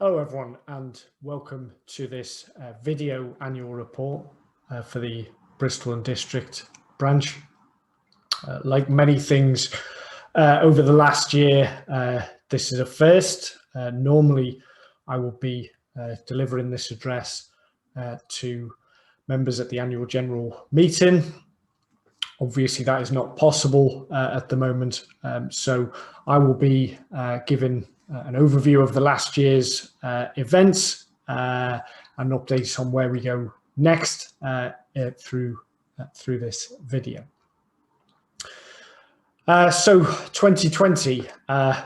Hello everyone, and welcome to this video annual report for the Bristol and District branch. Like many things over the last year, this is a first. Normally I will be delivering this address to members at the annual general meeting. Obviously that is not possible at the moment, so I will be giving an overview of the last year's events and updates on where we go next through this video. So 2020,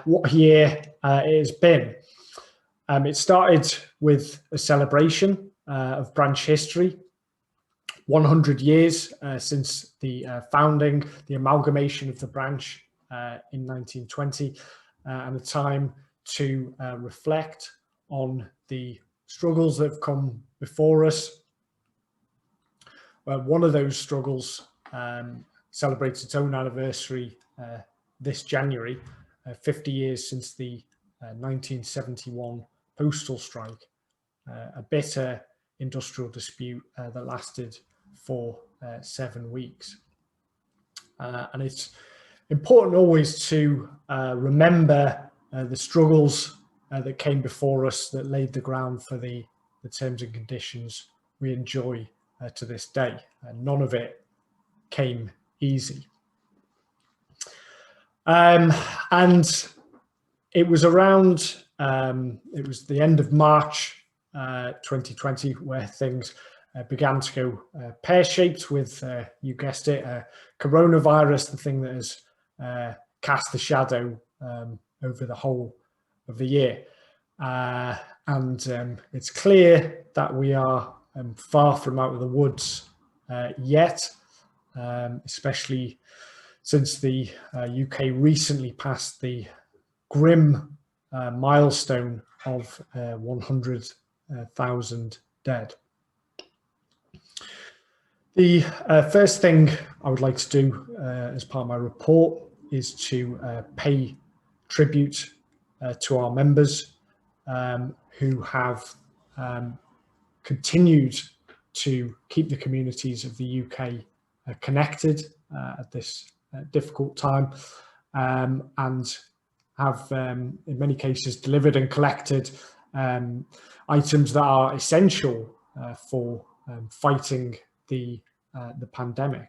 what a year it has been. It started with a celebration of branch history. 100 years since the founding, the amalgamation of the branch in 1920, and a time to reflect on the struggles that have come before us. One of those struggles celebrates its own anniversary this January, 50 years since the 1971 postal strike, a bitter industrial dispute that lasted for 7 weeks. And it's important always to remember the struggles that came before us that laid the ground for the terms and conditions we enjoy to this day. None of it came easy. And it was around, it was the end of March 2020 where things began to go pear-shaped with, you guessed it, coronavirus, the thing that has cast a shadow over the whole of the year. And it's clear that we are far from out of the woods yet, especially since the UK recently passed the grim milestone of 100,000 dead. The first thing I would like to do as part of my report is to pay tribute to our members who have continued to keep the communities of the UK connected at this difficult time, and have in many cases delivered and collected items that are essential for fighting the pandemic.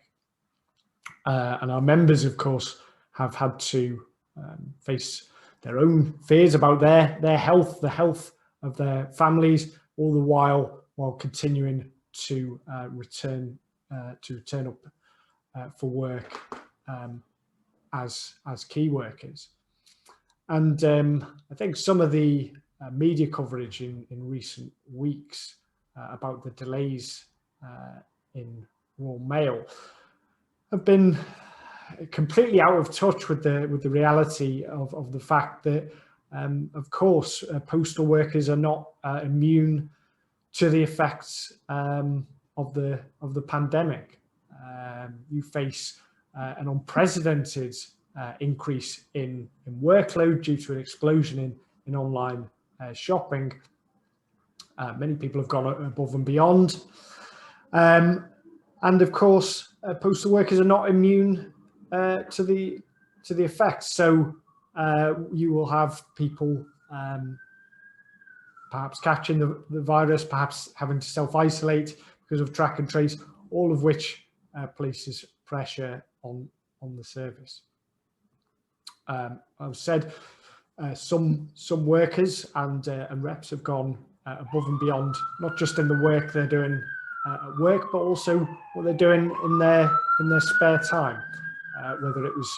And our members, of course, have had to face their own fears about their health, the health of their families, all the while continuing to return up for work as key workers. And I think some of the media coverage in recent weeks about the delays in Royal Mail have been completely out of touch with the reality of the fact that, of course, postal workers are not immune to the effects of the pandemic. You face an unprecedented increase in workload due to an explosion in online shopping. Many people have gone above and beyond. And of course, postal workers are not immune to the effects. So you will have people perhaps catching the virus, perhaps having to self-isolate because of track and trace, all of which places pressure on the service. I've said some workers and reps have gone above and beyond, not just in the work they're doing at work, but also what they're doing in their spare time. Whether it was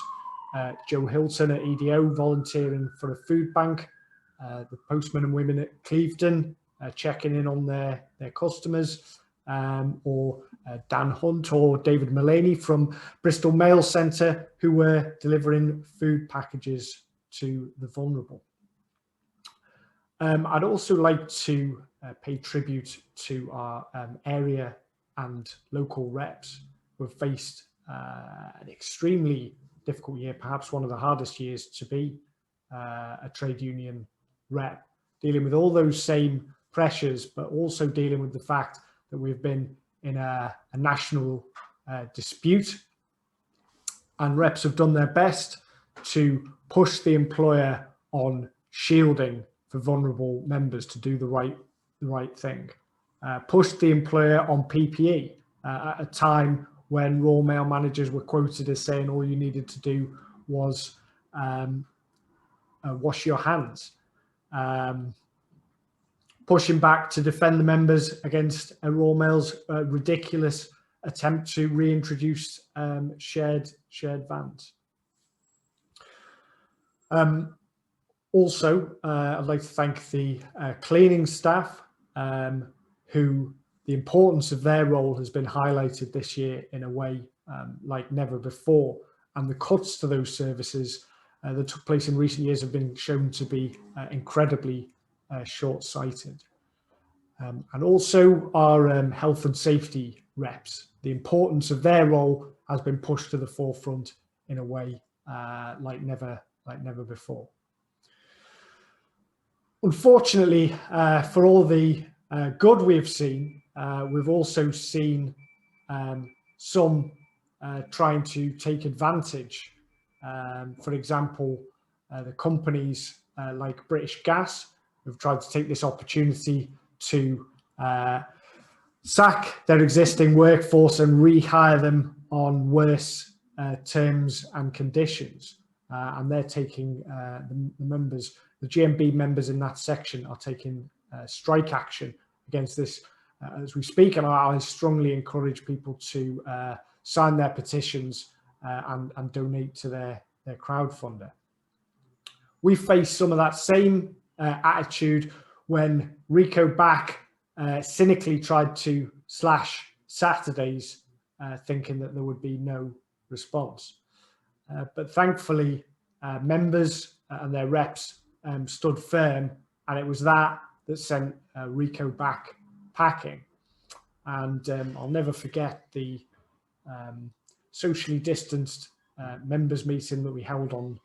Joe Hilton at EDO volunteering for a food bank, the postmen and women at Clevedon checking in on their customers, or Dan Hunt or David Mullaney from Bristol Mail Centre, who were delivering food packages to the vulnerable. I'd also like to pay tribute to our area and local reps who have faced an extremely difficult year, perhaps one of the hardest years to be a trade union rep, dealing with all those same pressures, but also dealing with the fact that we've been in a national dispute, and reps have done their best to push the employer on shielding for vulnerable members to do the right thing. Pushed the employer on PPE at a time when Royal Mail managers were quoted as saying all you needed to do was wash your hands. Pushing back to defend the members against Royal Mail's ridiculous attempt to reintroduce shared vans. Also, I'd like to thank the cleaning staff, who the importance of their role has been highlighted this year in a way like never before, and the cuts to those services that took place in recent years have been shown to be incredibly short-sighted. And also our health and safety reps, the importance of their role has been pushed to the forefront in a way like never before. Unfortunately, for all the good we've seen, we've also seen some trying to take advantage. For example, the companies like British Gas have tried to take this opportunity to sack their existing workforce and rehire them on worse terms and conditions. And they're taking the members, the GMB members in that section are taking strike action against this as we speak. And I strongly encourage people to sign their petitions and donate to their crowdfunder. We face some of that same attitude when Rico Back cynically tried to slash Saturdays, thinking that there would be no response. But thankfully, members and their reps stood firm, and it was that sent Rico Back packing. And I'll never forget the socially distanced members meeting that we held on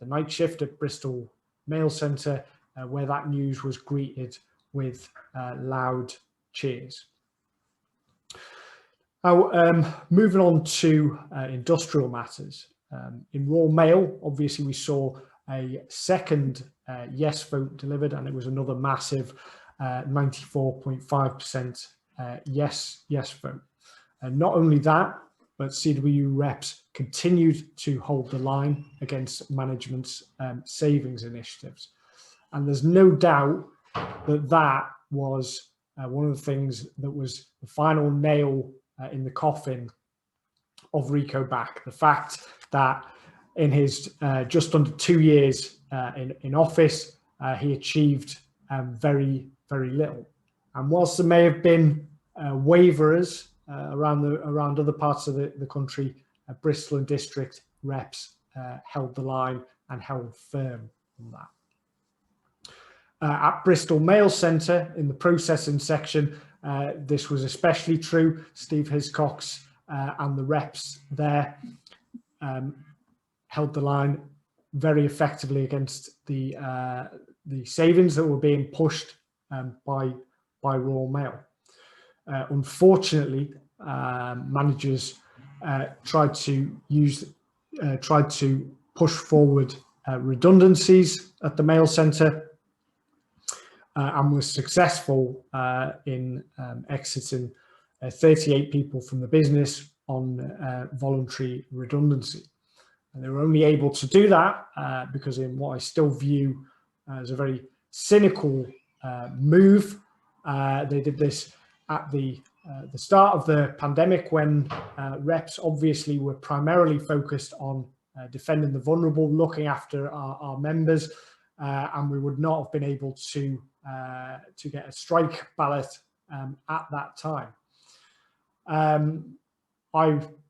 the night shift at Bristol Mail Centre, where that news was greeted with loud cheers. Now, moving on to industrial matters. In Royal Mail, obviously, we saw a second yes vote delivered, and it was another massive 94.5% yes vote. And not only that, but CWU reps continued to hold the line against management's savings initiatives. And there's no doubt that that was one of the things that was the final nail in the coffin of Rico Back. The fact that in his just under 2 years in office, he achieved very little. And whilst there may have been waverers around other parts of the country, Bristol and District reps held the line and held firm on that. At Bristol Mail Centre, in the processing section, this was especially true. Steve Hiscox and the reps there held the line very effectively against the savings that were being pushed by Royal Mail. Unfortunately, managers tried to push forward redundancies at the Mail Centre, and was successful in exiting 38 people from the business on voluntary redundancy. And they were only able to do that because in what I still view as a very cynical move, they did this at the start of the pandemic, when reps obviously were primarily focused on defending the vulnerable, looking after our members, and we would not have been able to get a strike ballot at that time.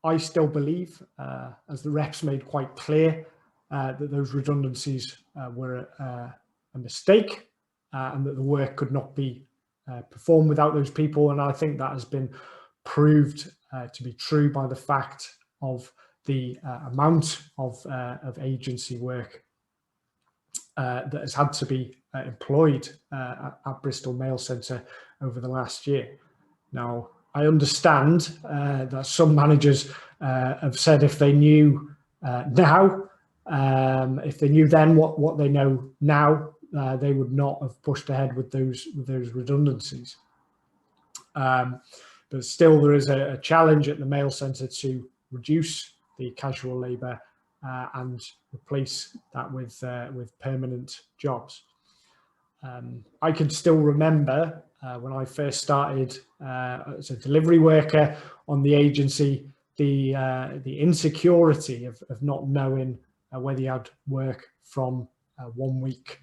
I still believe, as the reps made quite clear, that those redundancies were a mistake, and that the work could not be performed without those people. And I think that has been proved to be true by the fact of the amount of agency work that has had to be employed at Bristol Mail Centre over the last year. Now, I understand that some managers have said if they knew now, if they knew then what they know now, they would not have pushed ahead with those redundancies. But still, there is a challenge at the mail centre to reduce the casual labour and replace that with permanent jobs. I can still remember when I first started as a delivery worker on the agency, the insecurity of not knowing whether you had work from 1 week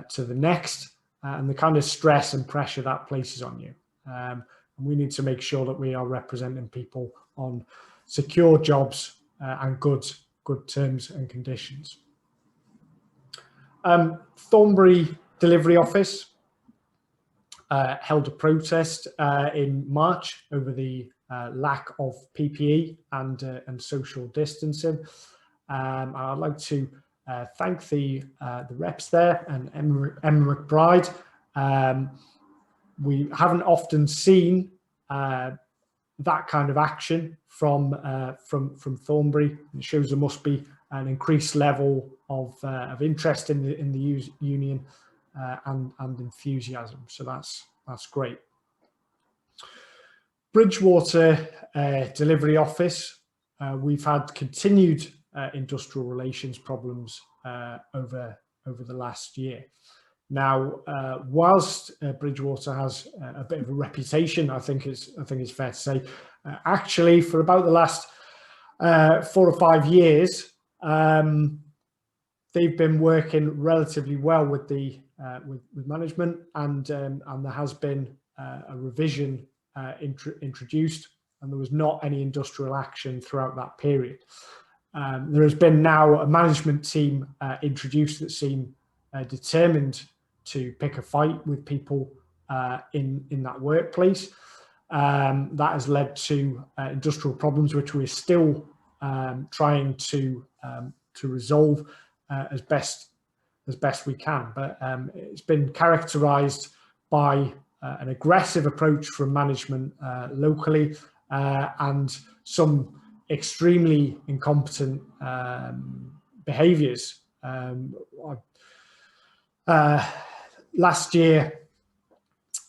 to the next, and the kind of stress and pressure that places on you. And we need to make sure that we are representing people on secure jobs and good terms and conditions. Thornbury Delivery Office held a protest in March over the lack of PPE and social distancing. I'd like to thank the reps there and Emma McBride. We haven't often seen that kind of action from Thornbury. It shows there must be an increased level of interest in the union and enthusiasm. So that's great. Bridgewater Delivery Office, we've had continued industrial relations problems over the last year. Now, whilst Bridgewater has a bit of a reputation, I think it's fair to say, actually for about the last 4 or 5 years, they've been working relatively well with the with management, and there has been a revision introduced, and there was not any industrial action throughout that period. There has been now a management team introduced that seem determined to pick a fight with people in that workplace. That has led to industrial problems, which we're still trying to resolve as best we can. But it's been characterised by an aggressive approach from management locally and some extremely incompetent behaviours. Last year,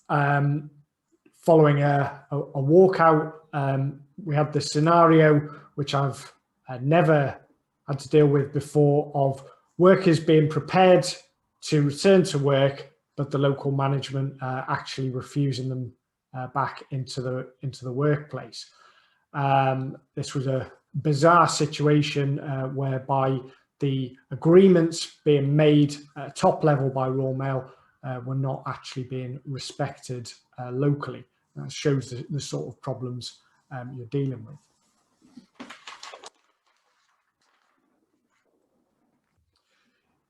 following a walkout, we had this scenario which I've never had to deal with before, of workers being prepared to return to work, but the local management actually refusing them back into the workplace. This was a bizarre situation whereby the agreements being made at top level by Royal Mail were not actually being respected locally. That shows the sort of problems you're dealing with.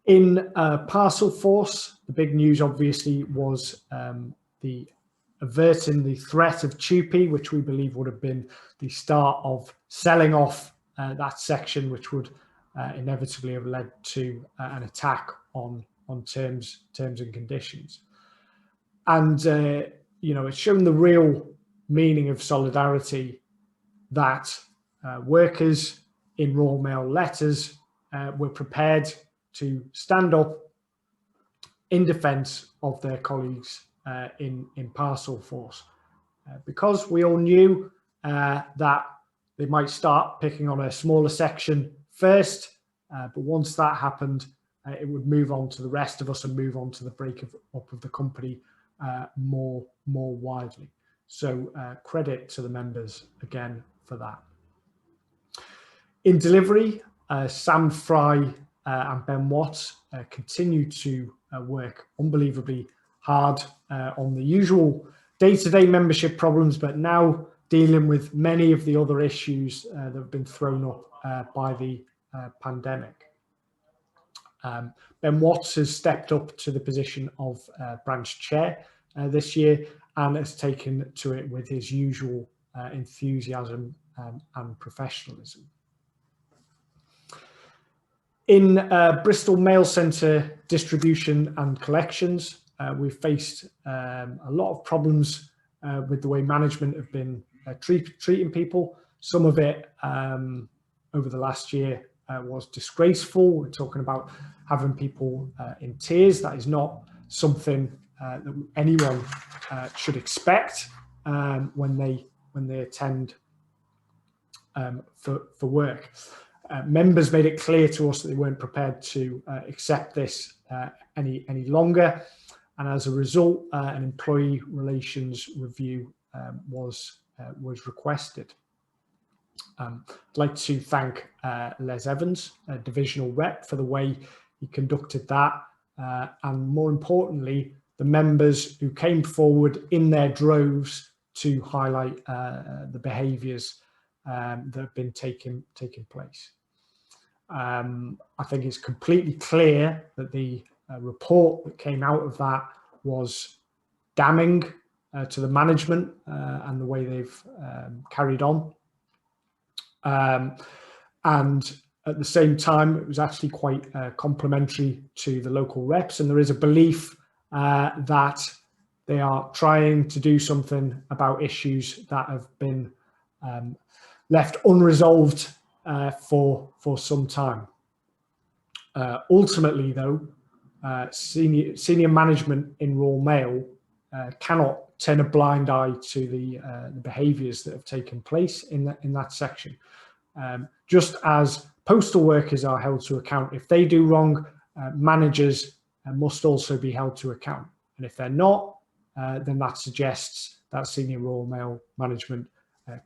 In Parcel Force, the big news obviously was the averting the threat of TUPE, which we believe would have been the start of selling off that section, which would inevitably have led to an attack on terms and conditions. And it's shown the real meaning of solidarity that workers in Royal Mail letters were prepared to stand up in defence of their colleagues in Parcel Force, because we all knew that they might start picking on a smaller section first, but once that happened, it would move on to the rest of us and move on to the break-up of the company more widely. So credit to the members again for that. In delivery, Sam Fry and Ben Watts continue to work unbelievably hard on the usual day-to-day membership problems, but now dealing with many of the other issues that have been thrown up by the pandemic. Ben Watts has stepped up to the position of branch chair this year and has taken to it with his usual enthusiasm and professionalism. In Bristol Mail Centre distribution and collections, we've faced a lot of problems with the way management have been treating people. Some of it over the last year was disgraceful. We're talking about having people in tears. That is not something that anyone should expect when they attend for work. Members made it clear to us that they weren't prepared to accept this any longer, and as a result, an employee relations review was requested. I'd like to thank Les Evans, a divisional rep, for the way he conducted that, and more importantly, the members who came forward in their droves to highlight the behaviours that have been taking place. I think it's completely clear that the report that came out of that was damning to the management and the way they've carried on. And at the same time, it was actually quite complimentary to the local reps, and there is a belief that they are trying to do something about issues that have been left unresolved for some time. Ultimately, though, senior management in Royal Mail cannot turn a blind eye to the behaviours that have taken place in that section. Just as postal workers are held to account, if they do wrong, managers must also be held to account. And if they're not, then that suggests that senior Royal Mail management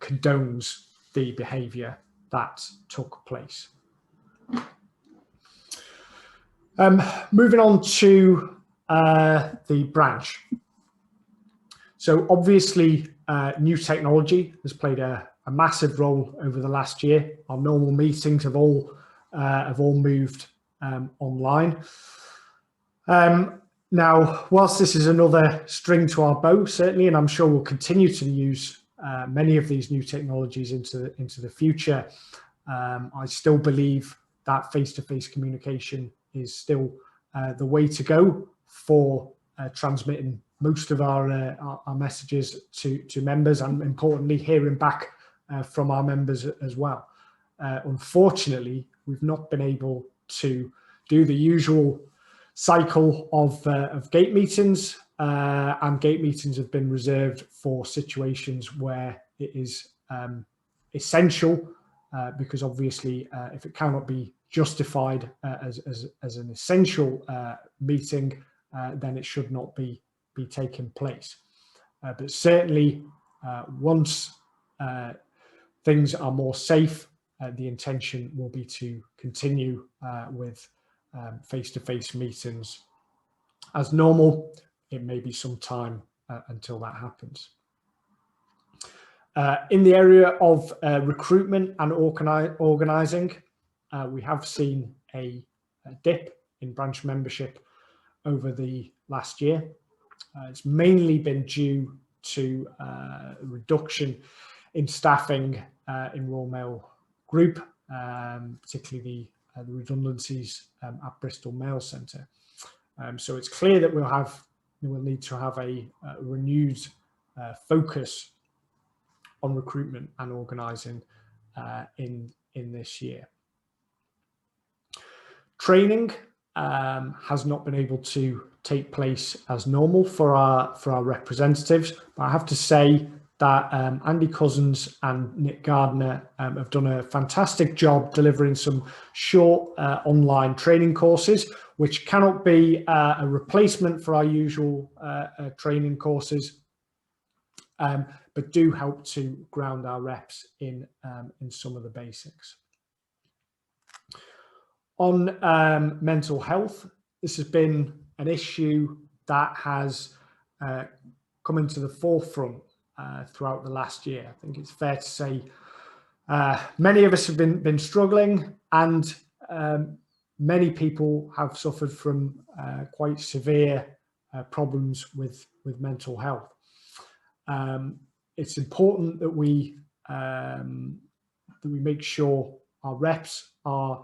condones the behaviour that took place. Moving on to the branch. So obviously, new technology has played a massive role over the last year. Our normal meetings have all moved online. Now, whilst this is another string to our bow, certainly, and I'm sure we'll continue to use many of these new technologies into the future, I still believe that face-to-face communication is still the way to go for transmitting most of our messages to members, and importantly, hearing back from our members as well. Unfortunately, we've not been able to do the usual cycle of gate meetings, and gate meetings have been reserved for situations where it is essential, because obviously if it cannot be justified as an essential meeting, then it should not be taking place. But certainly once things are more safe, the intention will be to continue with face-to-face meetings as normal. It may be some time until that happens. In the area of recruitment and organising, we have seen a dip in branch membership over the last year. It's mainly been due to a reduction in staffing in Royal Mail Group, particularly the redundancies at Bristol Mail Centre. So it's clear that we'll need to have a renewed focus on recruitment and organising in this year. Training has not been able to take place as normal for our representatives, but I have to say that Andy Cousins and Nick Gardner have done a fantastic job delivering some short online training courses, which cannot be a replacement for our usual training courses, but do help to ground our reps in some of the basics. On mental health, this has been an issue that has come into the forefront throughout the last year. I think it's fair to say many of us have been struggling, and many people have suffered from quite severe problems with mental health. It's important that we make sure our reps are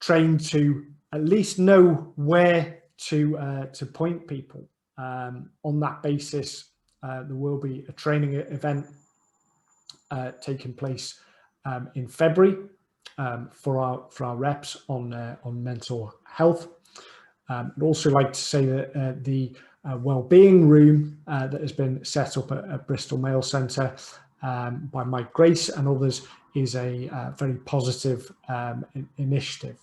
trained to at least know where to point people. On that basis, there will be a training event taking place in February for our reps on mental health. I'd also like to say that the wellbeing room that has been set up at Bristol Mail Centre by Mike Grace and others is a very positive initiative.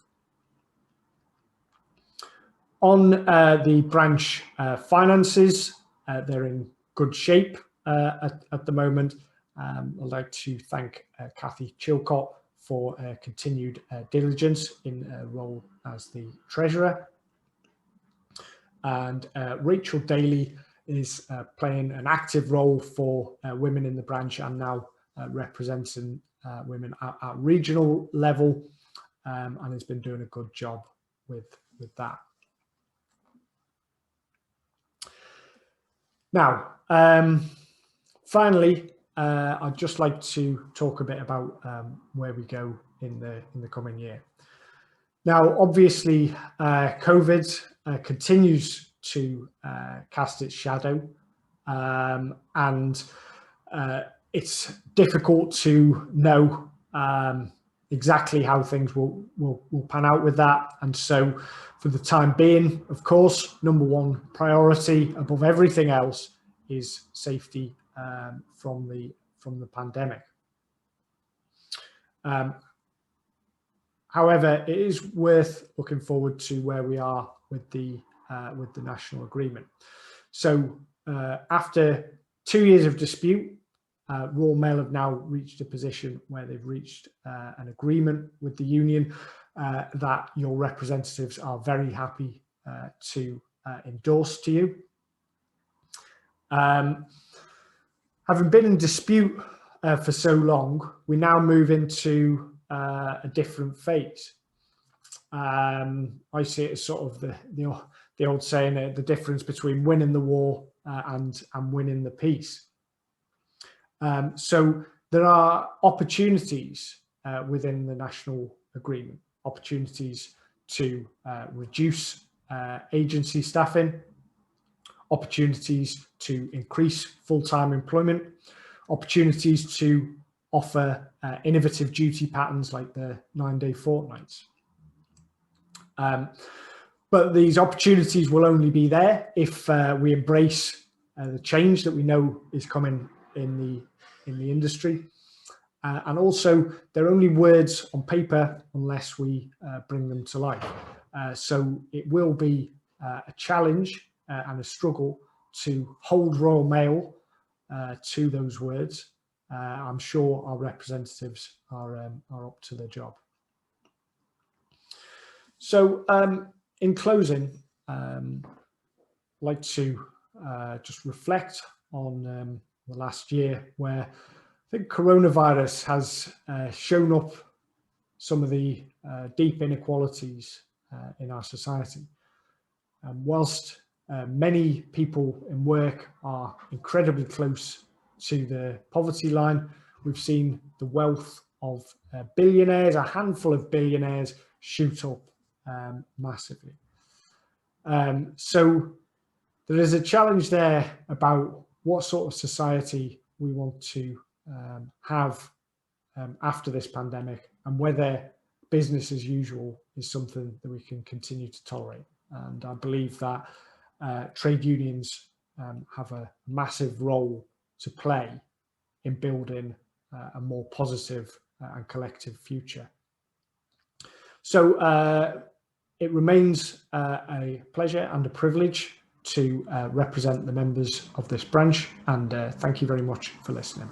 On the branch finances, they're in good shape at the moment. I'd like to thank Kathy Chilcott for continued diligence in her role as the Treasurer. And Rachel Daly is playing an active role for women in the branch and now representing women at regional level, and has been doing a good job with that. Now, finally, I'd just like to talk a bit about where we go in the coming year. Now, obviously, COVID continues to cast its shadow, and it's difficult to know exactly how things will pan out with that. And so for the time being, of course, number one priority above everything else is safety from the pandemic. However, it is worth looking forward to where we are with the national agreement. So after 2 years of dispute, Royal Mail have now reached a position where they've reached an agreement with the union that your representatives are very happy to endorse to you. Having been in dispute for so long, we now move into a different phase. I see it as sort of the old saying, the difference between winning the war and winning the peace. So there are opportunities within the national agreement, opportunities to reduce agency staffing, opportunities to increase full-time employment, opportunities to offer innovative duty patterns like the 9-day fortnights. But these opportunities will only be there if we embrace the change that we know is coming in the industry. And also, they're only words on paper unless we bring them to life. So it will be a challenge and a struggle to hold Royal Mail to those words. I'm sure our representatives are up to their job. So in closing, I'd like to just reflect on the last year, where I think coronavirus has shown up some of the deep inequalities in our society. Whilst many people in work are incredibly close to the poverty line, we've seen the wealth of billionaires, a handful of billionaires, shoot up massively. So there is a challenge there about what sort of society we want to have after this pandemic, and whether business as usual is something that we can continue to tolerate. And I believe that trade unions have a massive role to play in building a more positive and collective future. So it remains a pleasure and a privilege to represent the members of this branch, and thank you very much for listening.